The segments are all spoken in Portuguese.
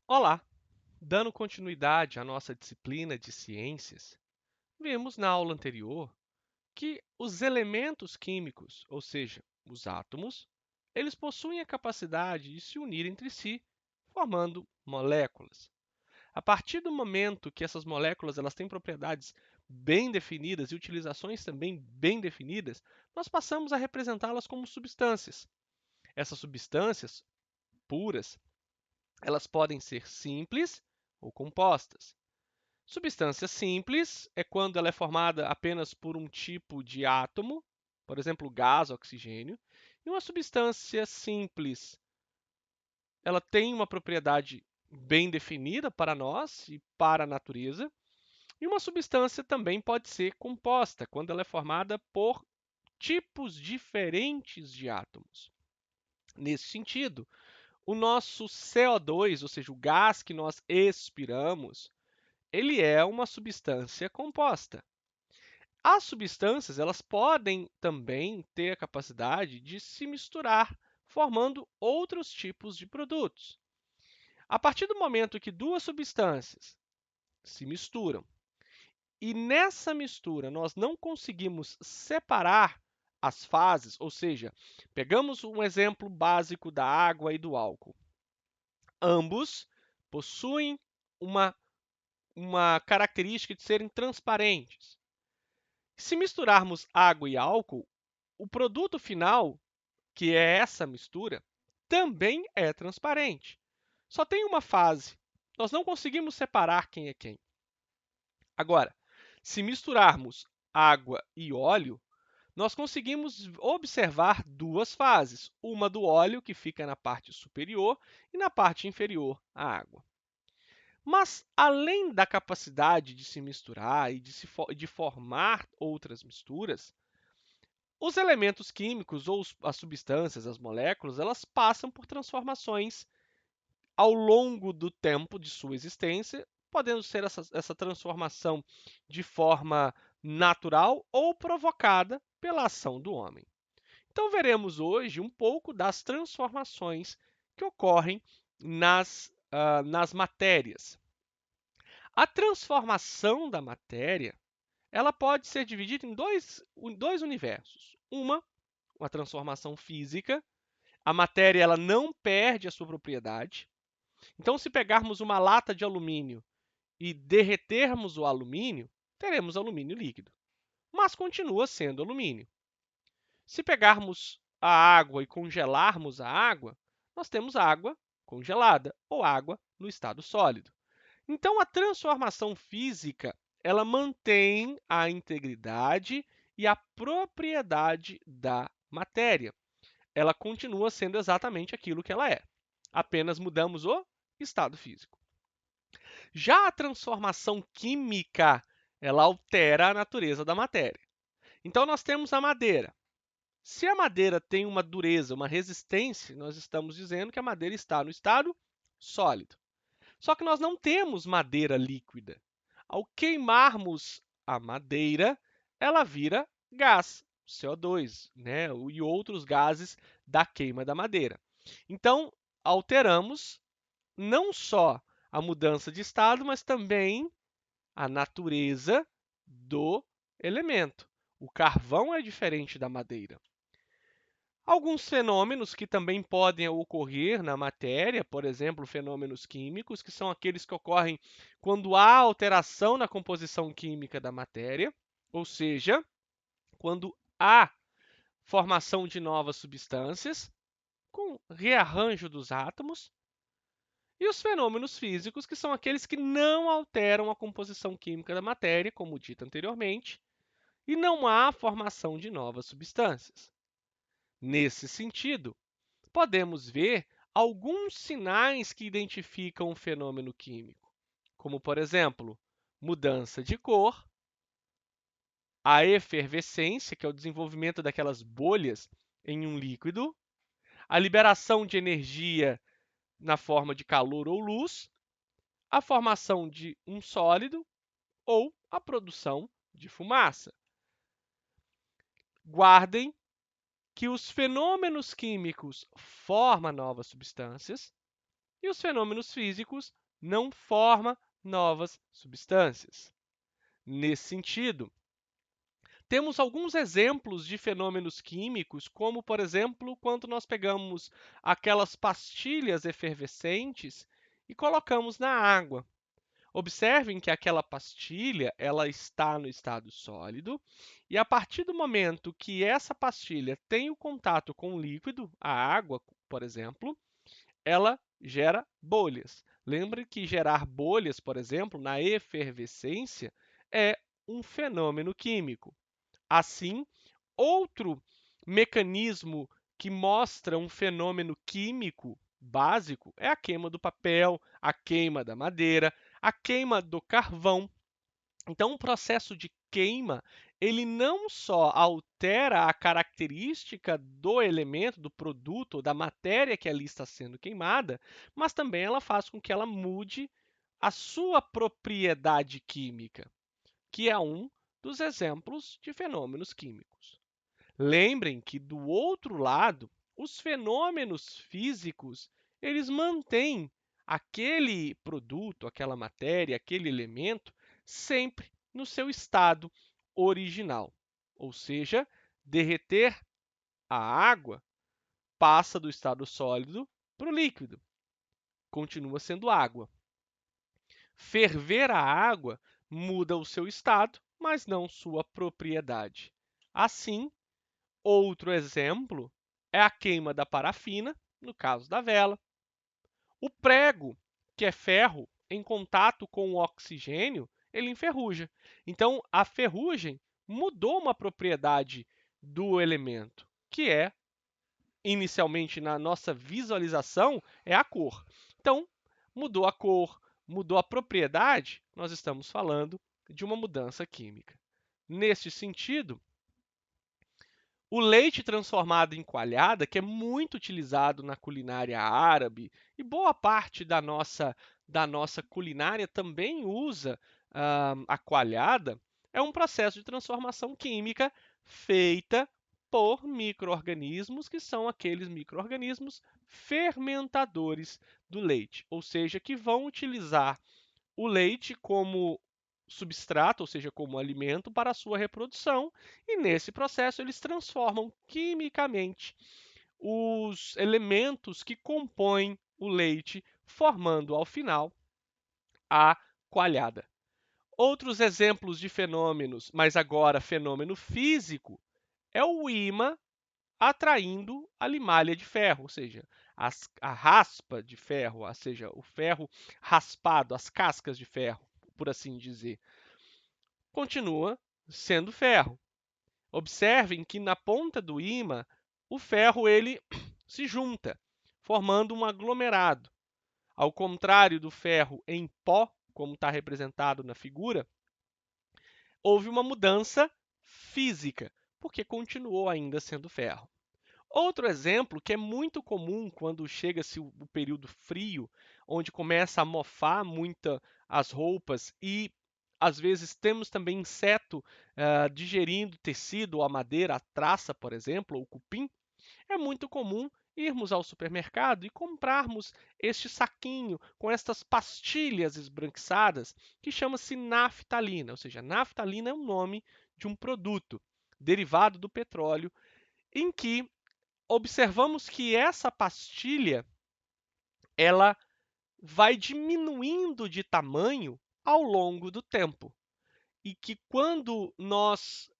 Olá! Dando continuidade à nossa disciplina de ciências, vimos na aula anterior que os elementos químicos, ou seja, os átomos, eles possuem a capacidade de se unir entre si, formando moléculas. A partir do momento que essas moléculas elas têm propriedades bem definidas e utilizações também bem definidas, nós passamos a representá-las como substâncias. Essas substâncias puras, elas podem ser simples ou compostas. Substância simples é quando ela é formada apenas por um tipo de átomo, por exemplo, gás, oxigênio. E uma substância simples, ela tem uma propriedade bem definida para nós e para a natureza. E uma substância também pode ser composta, quando ela é formada por tipos diferentes de átomos. Nesse sentido, o nosso CO2, ou seja, o gás que nós expiramos, ele é uma substância composta. As substâncias elas podem também ter a capacidade de se misturar, formando outros tipos de produtos. A partir do momento que duas substâncias se misturam e nessa mistura nós não conseguimos separar as fases, ou seja, pegamos um exemplo básico da água e do álcool. Ambos possuem uma característica de serem transparentes. Se misturarmos água e álcool, o produto final, que é essa mistura, também é transparente. Só tem uma fase. Nós não conseguimos separar quem é quem. Agora, se misturarmos água e óleo, nós conseguimos observar duas fases, uma do óleo, que fica na parte superior, e na parte inferior, a água. Mas, além da capacidade de se misturar e de formar outras misturas, os elementos químicos ou as substâncias, as moléculas, elas passam por transformações ao longo do tempo de sua existência, podendo ser essa transformação de forma natural ou provocada pela ação do homem. Então, veremos hoje um pouco das transformações que ocorrem nas matérias. A transformação da matéria ela pode ser dividida em dois universos. Uma transformação física. A matéria ela não perde a sua propriedade. Então, se pegarmos uma lata de alumínio e derretermos o alumínio, teremos alumínio líquido, mas continua sendo alumínio. Se pegarmos a água e congelarmos a água, nós temos água congelada ou água no estado sólido. Então, a transformação física ela mantém a integridade e a propriedade da matéria. Ela continua sendo exatamente aquilo que ela é. Apenas mudamos o estado físico. Já a transformação química, ela altera a natureza da matéria. Então, nós temos a madeira. Se a madeira tem uma dureza, uma resistência, nós estamos dizendo que a madeira está no estado sólido. Só que nós não temos madeira líquida. Ao queimarmos a madeira, ela vira gás, CO2, né? E outros gases da queima da madeira. Então, alteramos não só a mudança de estado, mas também a natureza do elemento. O carvão é diferente da madeira. Alguns fenômenos que também podem ocorrer na matéria, por exemplo, fenômenos químicos, que são aqueles que ocorrem quando há alteração na composição química da matéria, ou seja, quando há formação de novas substâncias, com rearranjo dos átomos, e os fenômenos físicos, que são aqueles que não alteram a composição química da matéria, como dito anteriormente, e não há formação de novas substâncias. Nesse sentido, podemos ver alguns sinais que identificam um fenômeno químico, como, por exemplo, mudança de cor, a efervescência, que é o desenvolvimento daquelas bolhas em um líquido, a liberação de energia na forma de calor ou luz, a formação de um sólido ou a produção de fumaça. Guardem que os fenômenos químicos formam novas substâncias, e os fenômenos físicos não formam novas substâncias. Nesse sentido, temos alguns exemplos de fenômenos químicos, como, por exemplo, quando nós pegamos aquelas pastilhas efervescentes e colocamos na água. Observem que aquela pastilha ela está no estado sólido e a partir do momento que essa pastilha tem o contato com o líquido, a água, por exemplo, ela gera bolhas. Lembre que gerar bolhas, por exemplo, na efervescência, é um fenômeno químico. Assim, outro mecanismo que mostra um fenômeno químico básico é a queima do papel, a queima da madeira, a queima do carvão. Então, o processo de queima, ele não só altera a característica do elemento, do produto ou da matéria que ali está sendo queimada, mas também ela faz com que ela mude a sua propriedade química, que é um dos exemplos de fenômenos químicos. Lembrem que do outro lado, os fenômenos físicos, eles mantêm aquele produto, aquela matéria, aquele elemento sempre no seu estado original. Ou seja, derreter a água passa do estado sólido para o líquido, continua sendo água. Ferver a água muda o seu estado, mas não sua propriedade. Assim, outro exemplo é a queima da parafina, no caso da vela. O prego, que é ferro, em contato com o oxigênio, ele enferruja. Então, a ferrugem mudou uma propriedade do elemento, que é, inicialmente na nossa visualização, é a cor. Então, mudou a cor, mudou a propriedade, nós estamos falando de uma mudança química. Neste sentido, o leite transformado em coalhada, que é muito utilizado na culinária árabe, e boa parte da nossa culinária também usa a coalhada, é um processo de transformação química feita por micro-organismos, que são aqueles micro-organismos fermentadores do leite, ou seja, que vão utilizar o leite como substrato, ou seja, como alimento para a sua reprodução, e nesse processo eles transformam quimicamente os elementos que compõem o leite, formando ao final a coalhada. Outros exemplos de fenômenos, mas agora fenômeno físico, é o ímã atraindo a limalha de ferro, ou seja, a raspa de ferro, ou seja, o ferro raspado, as cascas de ferro, por assim dizer, continua sendo ferro. Observem que na ponta do ímã, o ferro ele se junta, formando um aglomerado. Ao contrário do ferro em pó, como está representado na figura, houve uma mudança física, porque continuou ainda sendo ferro. Outro exemplo que é muito comum quando chega-se o período frio, onde começa a mofar muito as roupas e às vezes temos também inseto digerindo tecido ou a madeira, a traça, por exemplo, ou o cupim, é muito comum irmos ao supermercado e comprarmos este saquinho com estas pastilhas esbranquiçadas que chama-se naftalina, ou seja, naftalina é o nome de um produto derivado do petróleo em que observamos que essa pastilha ela vai diminuindo de tamanho ao longo do tempo e que quando nós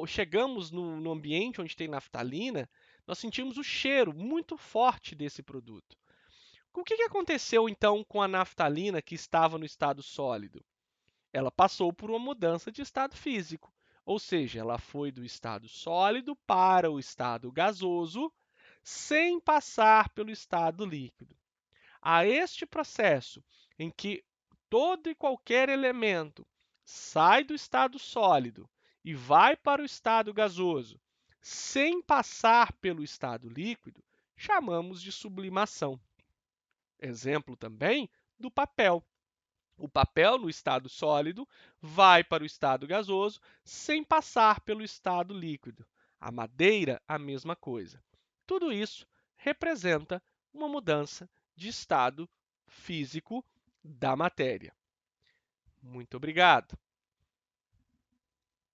chegamos no ambiente onde tem naftalina, nós sentimos o cheiro muito forte desse produto. O que aconteceu então com a naftalina que estava no estado sólido? Ela passou por uma mudança de estado físico, ou seja, ela foi do estado sólido para o estado gasoso, sem passar pelo estado líquido. A este processo, em que todo e qualquer elemento sai do estado sólido e vai para o estado gasoso, sem passar pelo estado líquido, chamamos de sublimação. Exemplo também do papel. O papel no estado sólido vai para o estado gasoso sem passar pelo estado líquido. A madeira, a mesma coisa. Tudo isso representa uma mudança de estado físico da matéria. Muito obrigado.